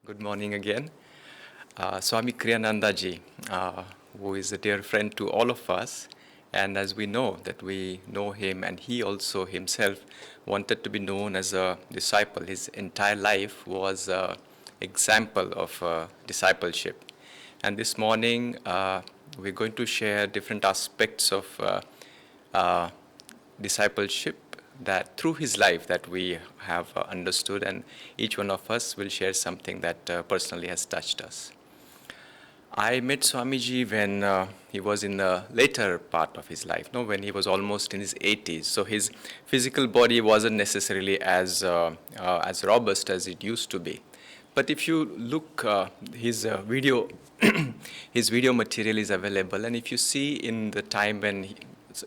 Good morning again. Swami Kriyananda ji, who is a dear friend to all of us, and as we know that we know him, and he also himself wanted to be known as a disciple. His entire life was an example of discipleship. And this morning, we're going to share different aspects of uh, discipleship that through his life that we have understood, and each one of us will share something that personally has touched us. I met Swamiji when he was in the later part of his life, no, when he was almost in his 80s. So his physical body wasn't necessarily as robust as it used to be. But if you look, his video, his video material is available, and if you see in the time when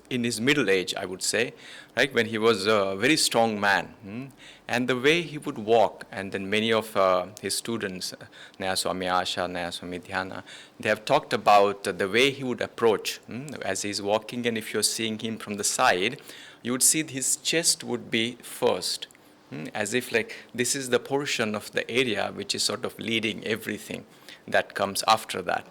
in his middle age, I would say, right, when he was a very strong man, and the way he would walk, and then many of his students, Naya Swami Asha, Naya Swami Dhyana, they have talked about the way he would approach as he's walking, and if you're seeing him from the side, you would see his chest would be first, as if like this is the portion of the area which is sort of leading everything that comes after that.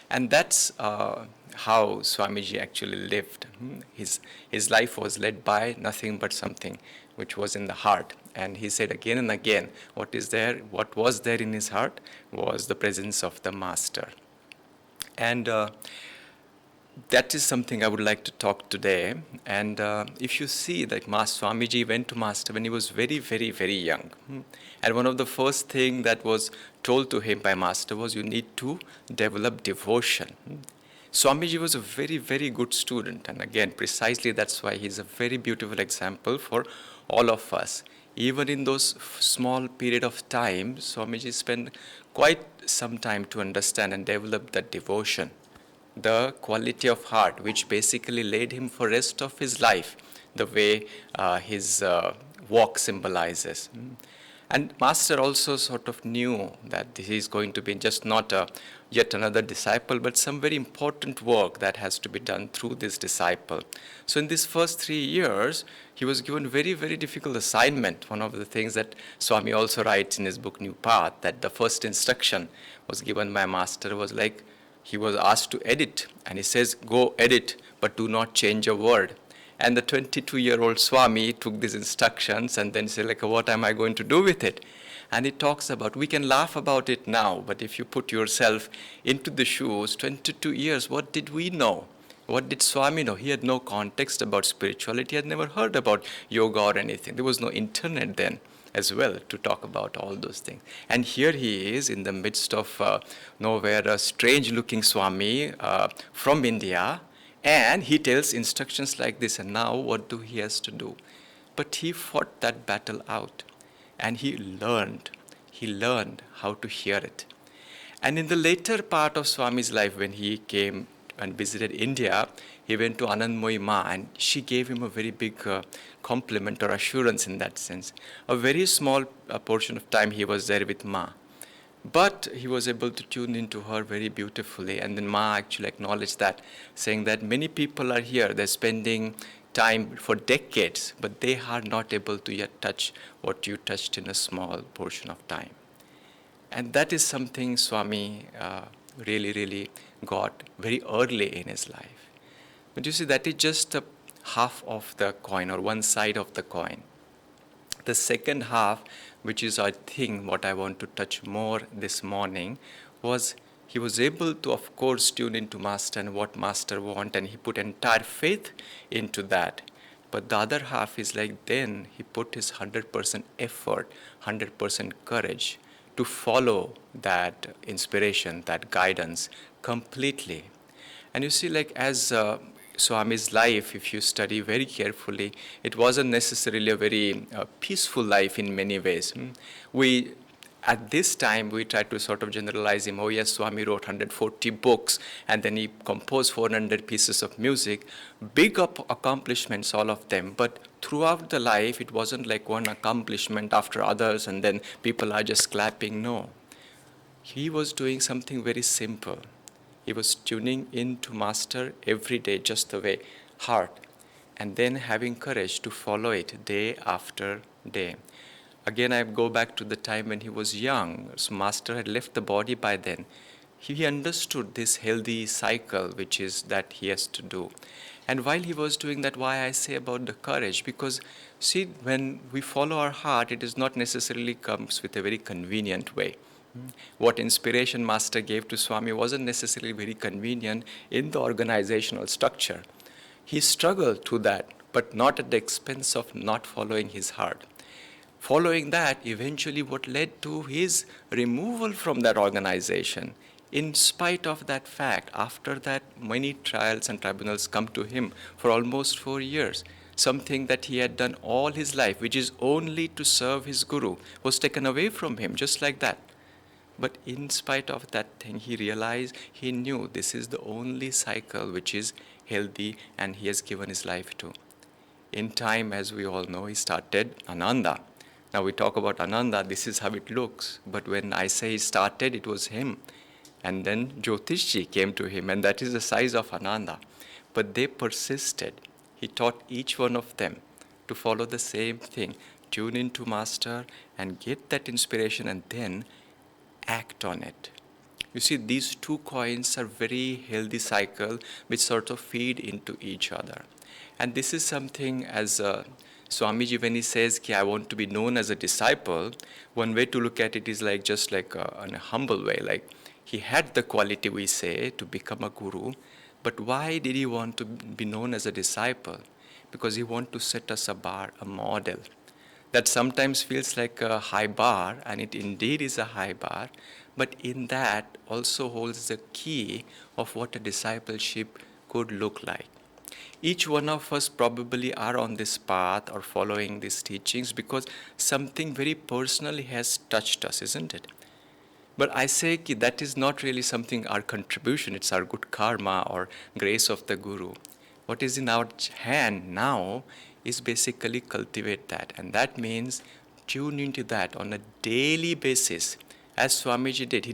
And that's how Swamiji actually lived. His life was led by nothing but something which was in the heart. And he said again and again, what was there in his heart was the presence of the Master. And that is something I would like to talk today. And if you see that Swamiji went to Master when he was very, very, very young. And one of the first thing that was told to him by Master was you need to develop devotion. Swamiji was a very, very good student. And again, precisely that's why he's a very beautiful example for all of us. Even in those small period of time, Swamiji spent quite some time to understand and develop that devotion, the quality of heart, which basically led him for rest of his life, the way his walk symbolizes. And Master also sort of knew that he is going to be just not yet another disciple, but some very important work that has to be done through this disciple. So in these first 3 years, he was given very, very difficult assignment. One of the things that Swami also writes in his book, New Path, that the first instruction was given by Master was like, he was asked to edit, and he says, go edit, but do not change a word. And the 22-year-old Swami took these instructions and then said, like, what am I going to do with it? And he talks about, we can laugh about it now, but if you put yourself into the shoes, 22 years, what did we know? What did Swami know? He had no context about spirituality. He had never heard about yoga or anything. There was no internet then as well to talk about all those things. And here he is in the midst of nowhere, a strange-looking Swami from India, and he tells instructions like this, and now what do he has to do? But he fought that battle out, and he learned how to hear it. And in the later part of Swami's life, when he came and visited India, he went to Anandmoyi Ma, and she gave him a very big compliment or assurance in that sense. A very small portion of time he was there with Ma. But he was able to tune into her very beautifully. And then Ma actually acknowledged that, saying that many people are here, they're spending time for decades, but they are not able to yet touch what you touched in a small portion of time. And that is something Swami really, really got very early in his life. But you see, that is just half of the coin, or one side of the coin. The second half, which is I think what I want to touch more this morning, was he was able to, of course, tune into Master and what Master want, and he put entire faith into that. But the other half is like then he put his 100% effort, 100% courage to follow that inspiration, that guidance completely. And you see, like as Swami's life, if you study very carefully, it wasn't necessarily a very peaceful life in many ways. At this time, we try to sort of generalize him. Oh yes, Swami wrote 140 books, and then he composed 400 pieces of music. Big accomplishments, all of them. But throughout the life, it wasn't like one accomplishment after others, and then people are just clapping. No. He was doing something very simple. He was tuning into Master every day, just the way, heart, and then having courage to follow it day after day. Again, I go back to the time when he was young. So Master had left the body by then. He understood this healthy cycle, which is that he has to do. And while he was doing that, why I say about the courage, because see, when we follow our heart, it is not necessarily comes with a very convenient way. What inspiration Master gave to Swami wasn't necessarily very convenient in the organizational structure. He struggled to that, but not at the expense of not following his heart. Following that, eventually what led to his removal from that organization. In spite of that fact, after that, many trials and tribunals come to him for almost 4 years. Something that he had done all his life, which is only to serve his guru, was taken away from him, just like that. But in spite of that thing, he realized, he knew this is the only cycle which is healthy and he has given his life to. In time, as we all know, he started Ananda. Now we talk about Ananda, this is how it looks. But when I say he started, it was him. And then Jyotishji came to him, and that is the size of Ananda. But they persisted. He taught each one of them to follow the same thing. Tune into Master and get that inspiration and then act on it. You see, these two coins are very healthy cycle which sort of feed into each other. And this is something as Swamiji, when he says, I want to be known as a disciple, one way to look at it is like just like in a humble way. Like he had the quality, we say, to become a guru. But why did he want to be known as a disciple? Because he wanted to set us a bar, a model. That sometimes feels like a high bar, and it indeed is a high bar, but in that also holds the key of what a discipleship could look like. Each one of us probably are on this path or following these teachings because something very personally has touched us, isn't it? But I say that is not really something our contribution, it's our good karma or grace of the Guru. What is in our hand now is basically cultivate that. And that means tune into that on a daily basis. As Swamiji did,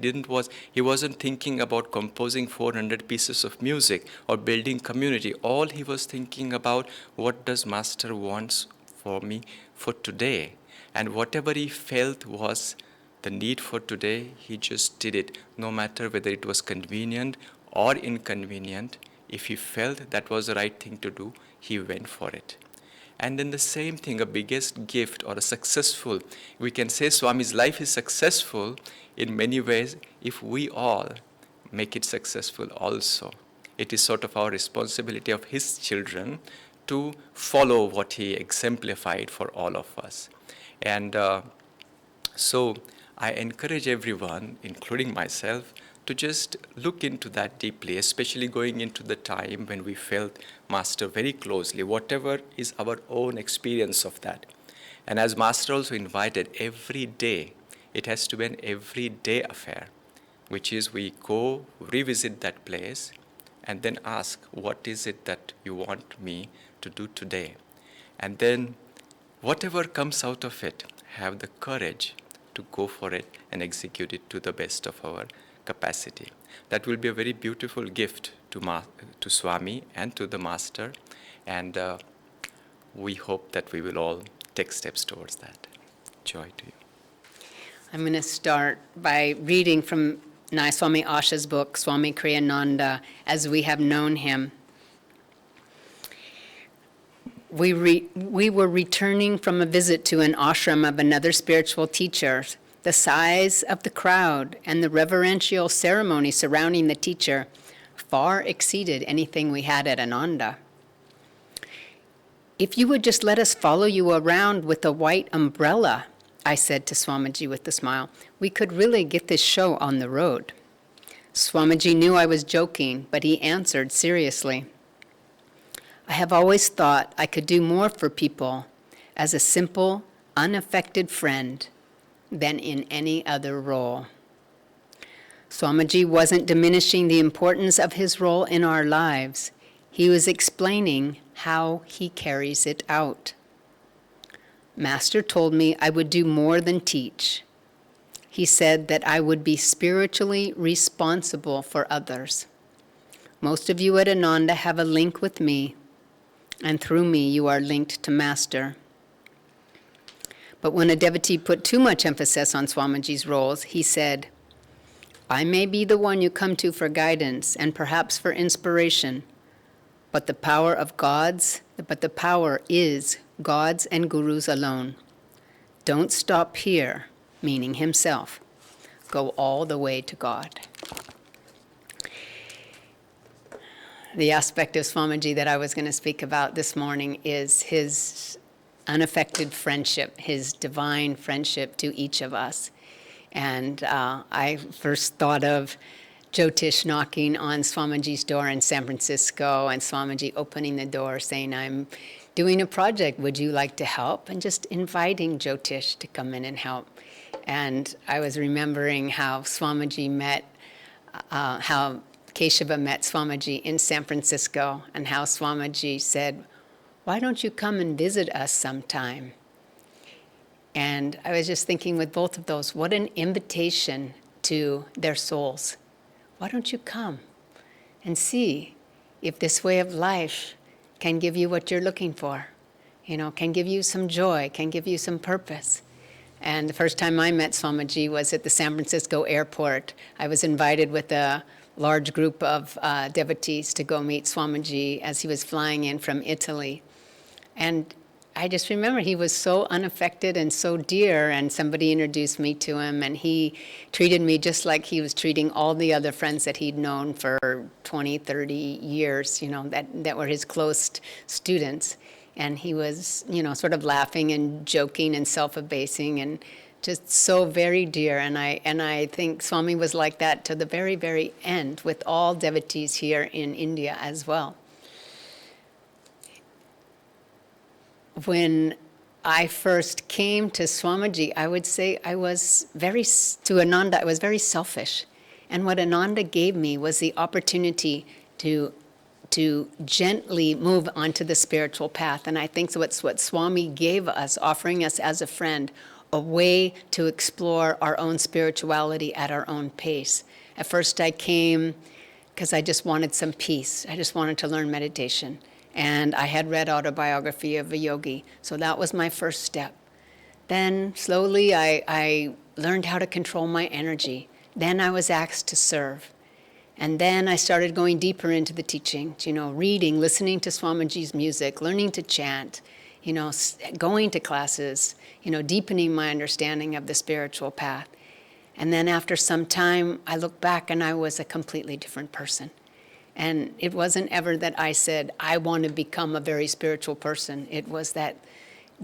he wasn't thinking about composing 400 pieces of music or building community. All he was thinking about, what does Master wants for me for today? And whatever he felt was the need for today, he just did it, no matter whether it was convenient or inconvenient. If he felt that was the right thing to do, he went for it. And then the same thing, a biggest gift or a successful, we can say Swami's life is successful in many ways if we all make it successful also. It is sort of our responsibility of his children to follow what he exemplified for all of us. And so I encourage everyone, including myself, to just look into that deeply, especially going into the time when we felt Master very closely, whatever is our own experience of that. And as Master also invited, every day, it has to be an everyday affair, which is we go revisit that place and then ask, what is it that you want me to do today? And then whatever comes out of it, have the courage to go for it and execute it to the best of our capacity. That will be a very beautiful gift to Swami and to the Master, and we hope that we will all take steps towards that. Joy to you. I'm going to start by reading from Nai Swami Asha's book, Swami Kriyananda, as we have known him. We were returning from a visit to an ashram of another spiritual teacher. The size of the crowd and the reverential ceremony surrounding the teacher far exceeded anything we had at Ananda. If you would just let us follow you around with a white umbrella, I said to Swamiji with a smile, we could really get this show on the road. Swamiji knew I was joking, but he answered seriously. I have always thought I could do more for people as a simple, unaffected friend than in any other role. Swamiji wasn't diminishing the importance of his role in our lives. He was explaining how he carries it out. Master told me I would do more than teach. He said that I would be spiritually responsible for others. Most of you at Ananda have a link with me, and through me you are linked to Master. But when a devotee put too much emphasis on Swamiji's roles, he said, I may be the one you come to for guidance and perhaps for inspiration, but the power is God's and Guru's alone. Don't stop here, meaning himself. Go all the way to God. The aspect of Swamiji that I was going to speak about this morning is his unaffected friendship, his divine friendship to each of us. And I first thought of Jyotish knocking on Swamiji's door in San Francisco, and Swamiji opening the door saying, I'm doing a project, would you like to help? And just inviting Jyotish to come in and help. And I was remembering how Swamiji met, how Keshava met Swamiji in San Francisco, and how Swamiji said, why don't you come and visit us sometime? And I was just thinking with both of those, what an invitation to their souls. Why don't you come and see if this way of life can give you what you're looking for, can give you some joy, can give you some purpose. And the first time I met Swamiji was at the San Francisco airport. I was invited with a large group of devotees to go meet Swamiji as he was flying in from Italy. And I just remember he was so unaffected and so dear, and somebody introduced me to him, and he treated me just like he was treating all the other friends that he'd known for 20, 30 years, that were his close students. And he was, sort of laughing and joking and self-abasing and just so very dear. And I think Swami was like that to the very, very end with all devotees here in India as well. When I first came to Swamiji, I would say I was very selfish. And what Ananda gave me was the opportunity to gently move onto the spiritual path. And I think that's what Swami gave us, offering us as a friend, a way to explore our own spirituality at our own pace. At first I came because I just wanted some peace. I just wanted to learn meditation. And I had read Autobiography of a Yogi, so that was my first step. Then slowly I learned how to control my energy. Then I was asked to serve. And then I started going deeper into the teachings, reading, listening to Swamiji's music, learning to chant, going to classes, deepening my understanding of the spiritual path. And then after some time, I look back and I was a completely different person. And it wasn't ever that I said, I want to become a very spiritual person. It was that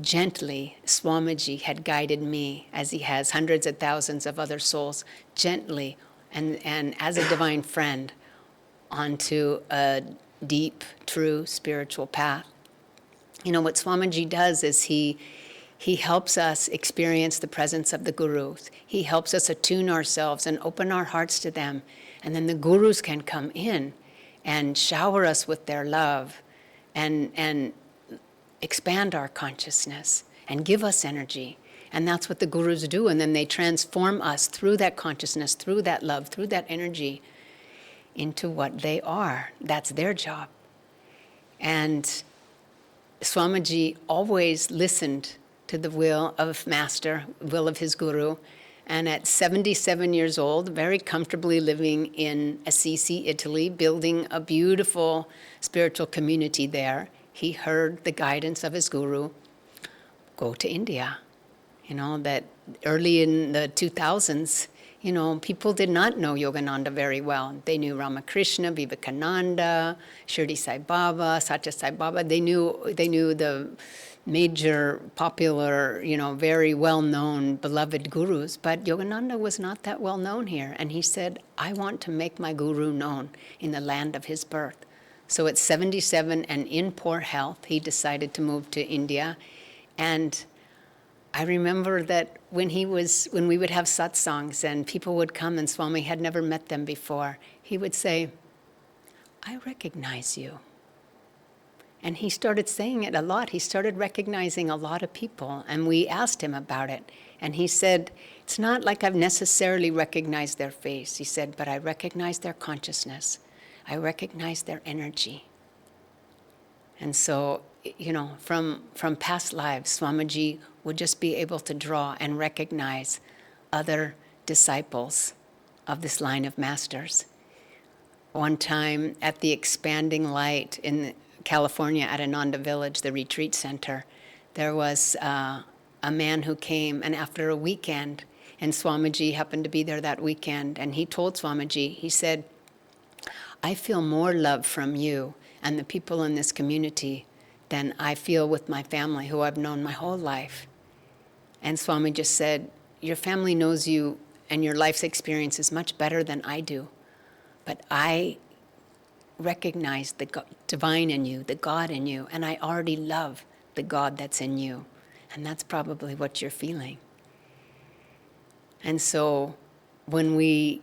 gently Swamiji had guided me, as he has hundreds of thousands of other souls, gently and as a divine friend, onto a deep, true spiritual path. What Swamiji does is he helps us experience the presence of the gurus. He helps us attune ourselves and open our hearts to them. And then the gurus can come in and shower us with their love and expand our consciousness and give us energy. And that's what the gurus do. And then they transform us through that consciousness, through that love, through that energy into what they are. That's their job. And Swamiji always listened to the will of Master, will of his guru. And at 77 years old, very comfortably living in Assisi, Italy, building a beautiful spiritual community there, he heard the guidance of his guru, go to India. That early in the 2000s, people did not know Yogananda very well. They knew Ramakrishna, Vivekananda, Shirdi Sai Baba, Satya Sai Baba. They knew the major, popular, very well-known, beloved gurus, but Yogananda was not that well-known here. And he said, I want to make my guru known in the land of his birth. So at 77 and in poor health, he decided to move to India. And I remember that when we would have satsangs and people would come and Swami had never met them before, he would say, I recognize you. And he started saying it a lot. He started recognizing a lot of people, and we asked him about it. And he said, it's not like I've necessarily recognized their face. He said, but I recognize their consciousness. I recognize their energy. And so, from past lives, Swamiji would just be able to draw and recognize other disciples of this line of masters. One time at the Expanding Light in California at Ananda Village, the retreat center, there was a man who came, and after a weekend, and Swamiji happened to be there that weekend, and he told Swamiji, he said, I feel more love from you and the people in this community than I feel with my family, who I've known my whole life. And Swami just said, your family knows you and your life's experience is much better than I do. But I recognize the divine in you, the God in you, and I already love the God that's in you. And that's probably what you're feeling. And so when we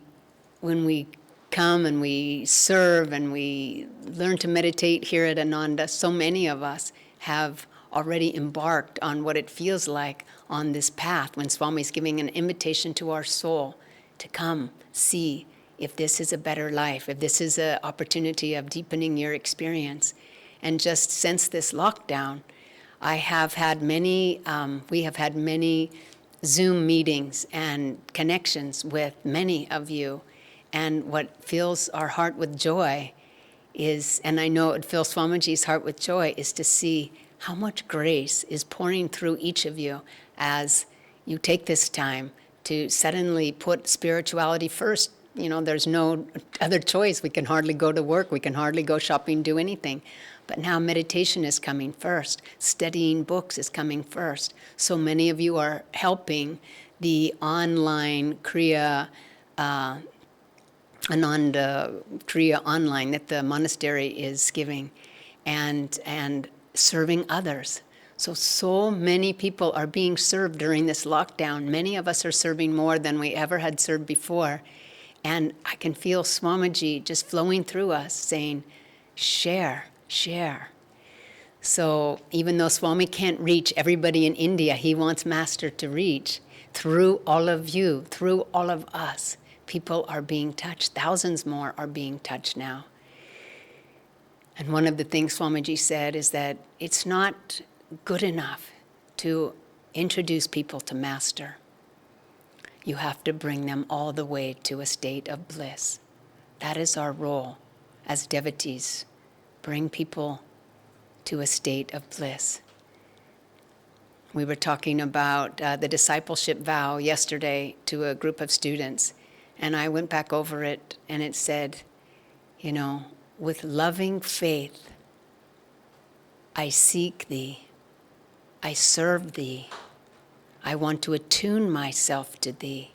come and we serve and we learn to meditate here at Ananda, so many of us have already embarked on what it feels like on this path when Swami's giving an invitation to our soul to come see if this is a better life, if this is an opportunity of deepening your experience. And just since this lockdown, we have had many Zoom meetings and connections with many of you. And what fills our heart with joy is, and I know it fills Swamiji's heart with joy, is to see how much grace is pouring through each of you as you take this time to suddenly put spirituality first. You know, there's no other choice. We can hardly go to work. We can hardly go shopping, do anything. But now meditation is coming first. Studying books is coming first. So many of you are helping the online Ananda Kriya online that the monastery is giving and serving others. So many people are being served during this lockdown. Many of us are serving more than we ever had served before. And I can feel Swamiji just flowing through us saying, share, share. So even though Swami can't reach everybody in India, he wants Master to reach. Through all of you, through all of us, people are being touched. Thousands more are being touched now. And one of the things Swamiji said is that it's not good enough to introduce people to Master. You have to bring them all the way to a state of bliss. That is our role as devotees. Bring people to a state of bliss. We were talking about the discipleship vow yesterday to a group of students, and I went back over it, and it said, you know, with loving faith, I seek thee, I serve thee, I want to attune myself to thee,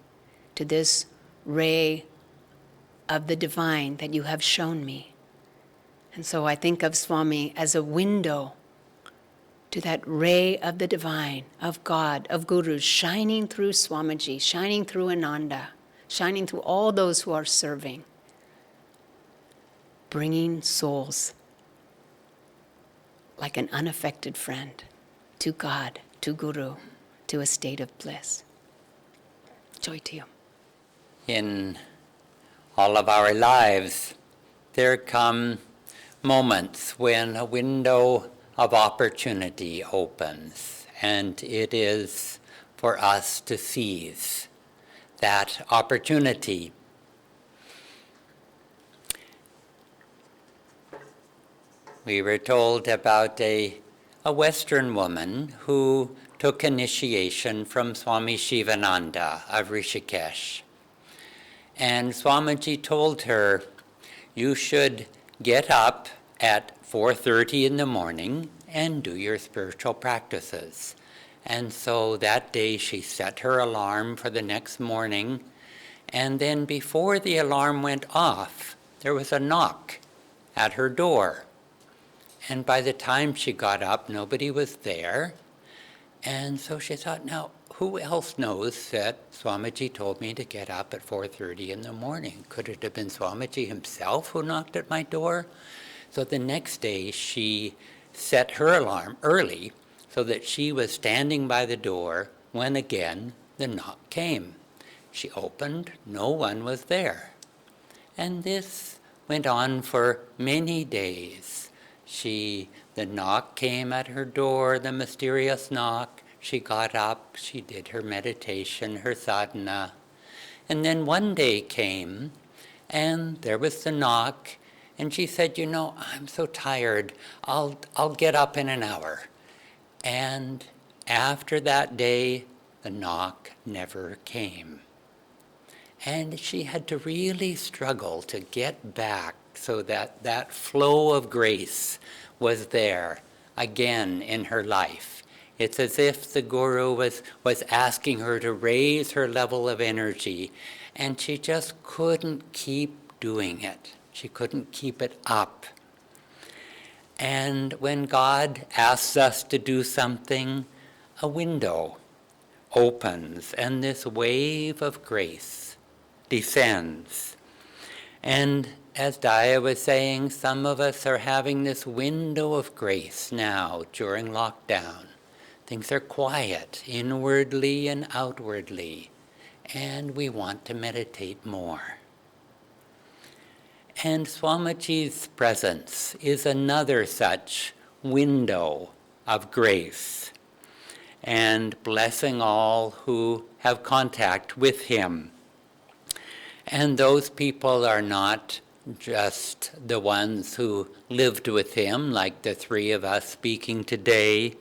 to this ray of the divine that you have shown me. And so I think of Swami as a window to that ray of the divine, of God, of gurus, shining through Swamiji, shining through Ananda, shining through all those who are serving, bringing souls like an unaffected friend to God, to Guru, to a state of bliss. Joy to you. In all of our lives, there come moments when a window of opportunity opens, and it is for us to seize that opportunity. We were told about a Western woman who took initiation from Swami Shivananda of Rishikesh. And Swamiji told her, you should get up at 4:30 in the morning and do your spiritual practices. And so that day she set her alarm for the next morning, and then before the alarm went off, there was a knock at her door. And by the time she got up, nobody was there. And so she thought, now, who else knows that Swamiji told me to get up at 4:30 in the morning? Could it have been Swamiji himself who knocked at my door? So the next day she set her alarm early so that she was standing by the door when again the knock came. She opened, no one was there. And this went on for many days. The knock came at her door, the mysterious knock. She got up, she did her meditation, her sadhana, and then one day came, and there was the knock, and she said, I'm so tired, I'll get up in an hour. And after that day, the knock never came. And she had to really struggle to get back so that that flow of grace was there again in her life. It's as if the Guru was asking her to raise her level of energy, and she just couldn't keep doing it. She couldn't keep it up. And when God asks us to do something, a window opens, and this wave of grace descends. And as Daya was saying, some of us are having this window of grace now during lockdown. Things are quiet, inwardly and outwardly, and we want to meditate more. And Swamiji's presence is another such window of grace, and blessing all who have contact with him. And those people are not just the ones who lived with him, like the three of us speaking today,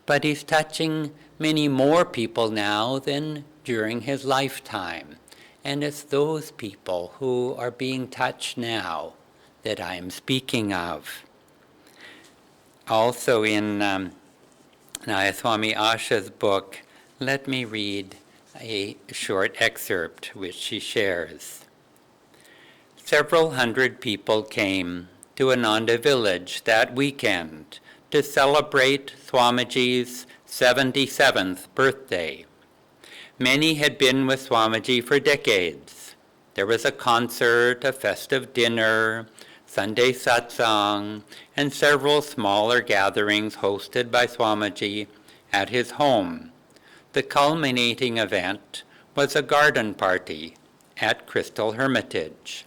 but he's touching many more people now than during his lifetime. And it's those people who are being touched now that I am speaking of. Also in Swami Asha's book, let me read a short excerpt which she shares. Several hundred people came to Ananda village that weekend to celebrate Swamiji's 77th birthday. Many had been with Swamiji for decades. There was a concert, a festive dinner, Sunday satsang, and several smaller gatherings hosted by Swamiji at his home. The culminating event was a garden party at Crystal Hermitage.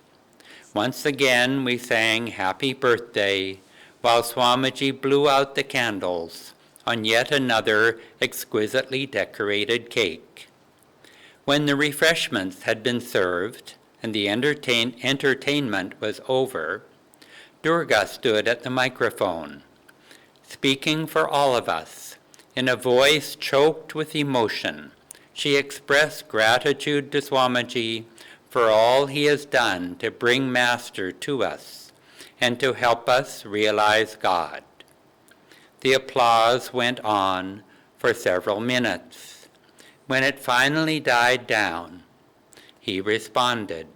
Once again we sang Happy Birthday while Swamiji blew out the candles on yet another exquisitely decorated cake. When the refreshments had been served and the entertainment was over, Durga stood at the microphone, speaking for all of us. In a voice choked with emotion, she expressed gratitude to Swamiji for all he has done to bring Master to us and to help us realize God. The applause went on for several minutes. When it finally died down, he responded,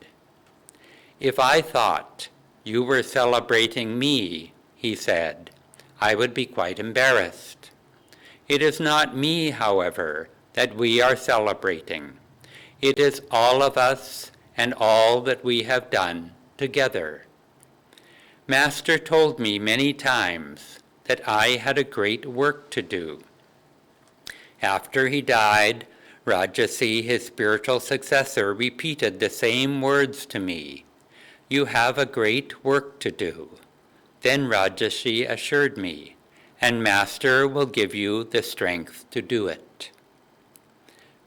"If I thought you were celebrating me," he said, "I would be quite embarrassed. It is not me, however, that we are celebrating. It is all of us and all that we have done together. Master told me many times that I had a great work to do. After he died, Rajasi, his spiritual successor, repeated the same words to me. You have a great work to do. Then Rajasi assured me, and Master will give you the strength to do it.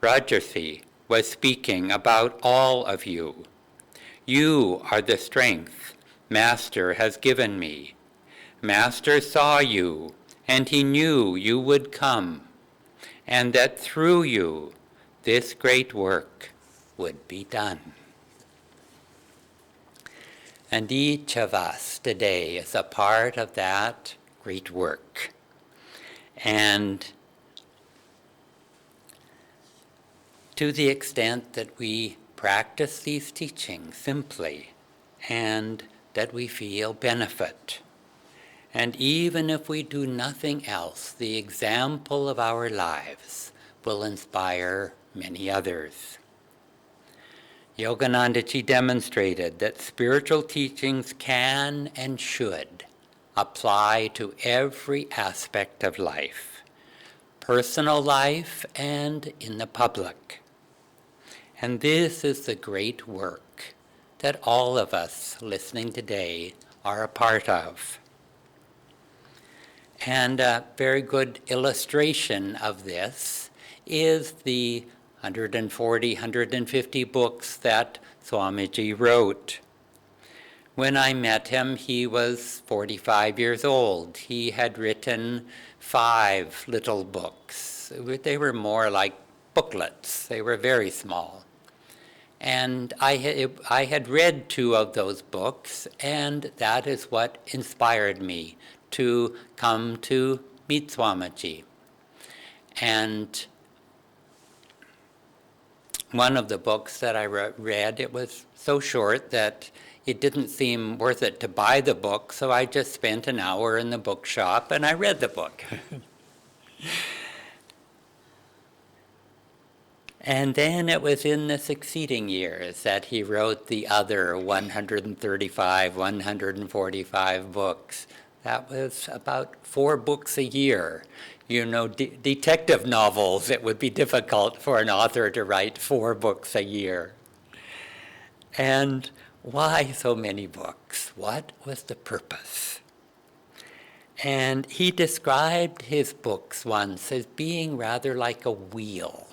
Rajasi was speaking about all of you. You are the strength Master has given me. Master saw you, and he knew you would come, and that through you, this great work would be done. And each of us today is a part of that great work. And to the extent that we practice these teachings simply and that we feel benefit, and even if we do nothing else, the example of our lives will inspire many others. Yoganandaji demonstrated that spiritual teachings can and should apply to every aspect of life, personal life and in the public. And this is the great work that all of us listening today are a part of. And a very good illustration of this is the 140, 150 books that Swamiji wrote. When I met him, he was 45 years old. He had written 5 little books. They were more like booklets. They were very small. And I had read 2 of those books, and that is what inspired me to come to meet Swamiji. And one of the books that I read, it was so short that it didn't seem worth it to buy the book, so I just spent an hour in the bookshop and I read the book. And then it was in the succeeding years that he wrote the other 135, 145 books. That was about 4 books a year. You know, detective novels, it would be difficult for an author to write 4 books a year. And why so many books? What was the purpose? And he described his books once as being rather like a wheel.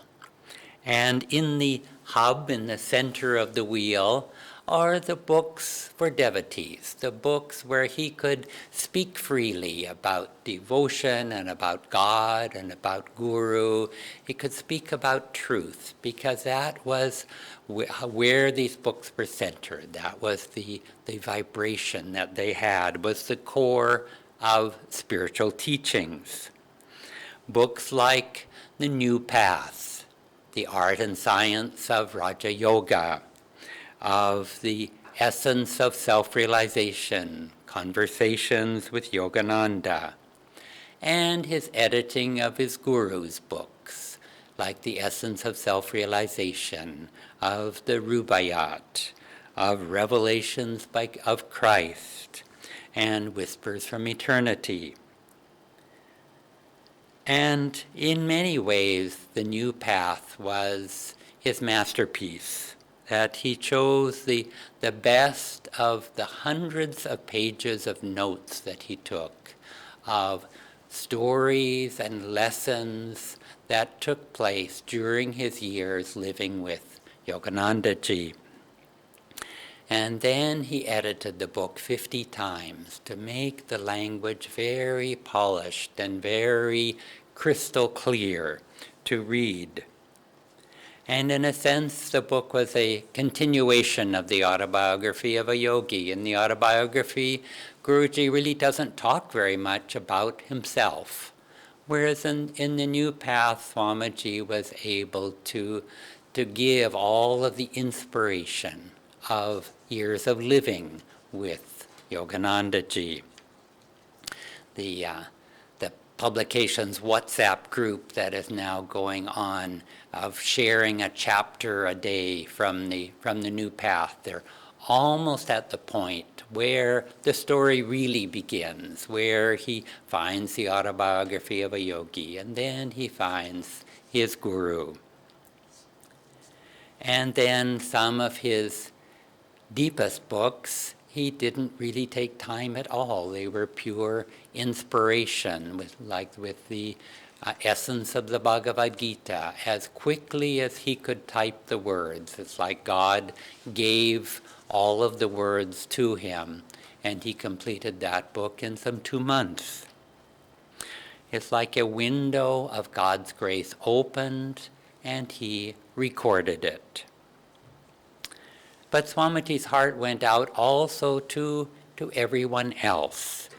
And in the hub, in the center of the wheel, are the books for devotees, the books where he could speak freely about devotion and about God and about Guru. He could speak about truth, because that was where these books were centered. That was the vibration that they had, was the core of spiritual teachings. Books like The New Path, The Art and Science of Raja Yoga, of The Essence of Self-Realization, Conversations with Yogananda, and his editing of his guru's books, like The Essence of Self-Realization, of the Rubaiyat, of Revelations of Christ, and Whispers from Eternity. And in many ways, The New Path was his masterpiece, that he chose the best of the hundreds of pages of notes that he took, of stories and lessons that took place during his years living with Yogananda ji. And then he edited the book 50 times to make the language very polished and very crystal clear to read. And in a sense, the book was a continuation of the Autobiography of a Yogi. In the Autobiography, Guruji really doesn't talk very much about himself, whereas in the New Path, Swamiji was able to give all of the inspiration of years of living with Yogananda ji. The publications WhatsApp group that is now going on of sharing a chapter a day from the New Path. They're almost at the point where the story really begins, where he finds the Autobiography of a Yogi, and then he finds his Guru. And then some of his deepest books, he didn't really take time at all. They were pure inspiration, with the essence of the Bhagavad Gita. As quickly as he could type the words, it's like God gave all of the words to him, and he completed that book in some 2 months. It's like a window of God's grace opened, and he recorded it. But Swamiji's heart went out also to everyone else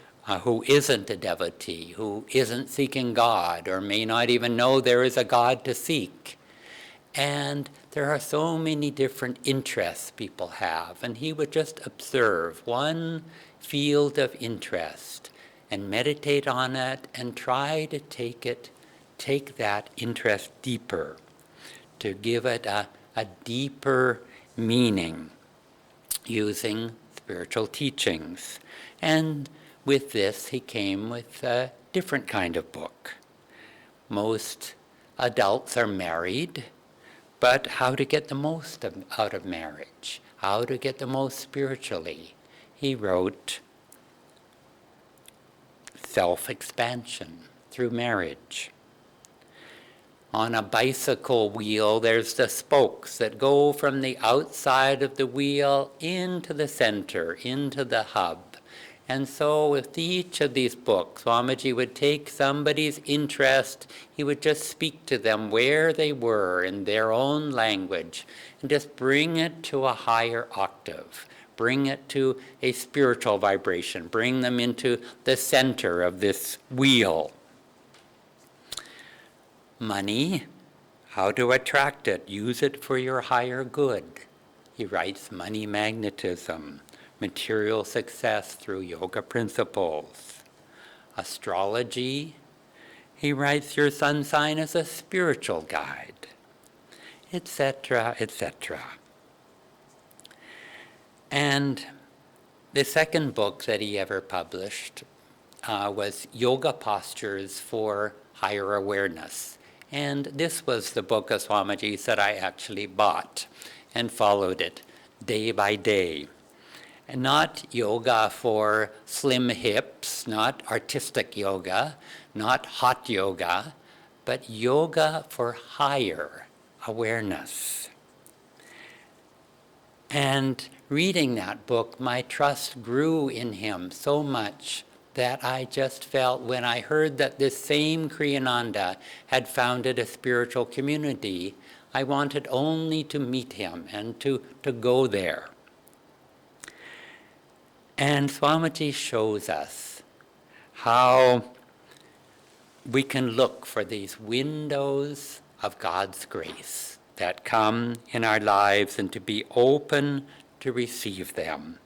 who isn't a devotee, who isn't seeking God, or may not even know there is a God to seek. And there are so many different interests people have, and he would just observe one field of interest and meditate on it and try to take that interest deeper, to give it a deeper meaning using spiritual teachings. And with this, he came with a different kind of book. Most adults are married, but how to get the most out of marriage, how to get the most spiritually. He wrote self-expansion through marriage. On a bicycle wheel, there's the spokes that go from the outside of the wheel into the center, into the hub. And so with each of these books, Swamiji would take somebody's interest, he would just speak to them where they were in their own language, and just bring it to a higher octave, bring it to a spiritual vibration, bring them into the center of this wheel. Money, how to attract it, use it for your higher good. He writes Money Magnetism, Material Success through Yoga Principles. Astrology, he writes Your Sun Sign as a Spiritual Guide, etc., etc. And the second book that he ever published was Yoga Postures for Higher Awareness. And this was the book of Swamiji's that I actually bought and followed it day by day. And not yoga for slim hips, not artistic yoga, not hot yoga, but yoga for higher awareness. And reading that book, my trust grew in him so much that I just felt when I heard that this same Kriyananda had founded a spiritual community, I wanted only to meet him and to go there. And Swamiji shows us how we can look for these windows of God's grace that come in our lives and to be open to receive them.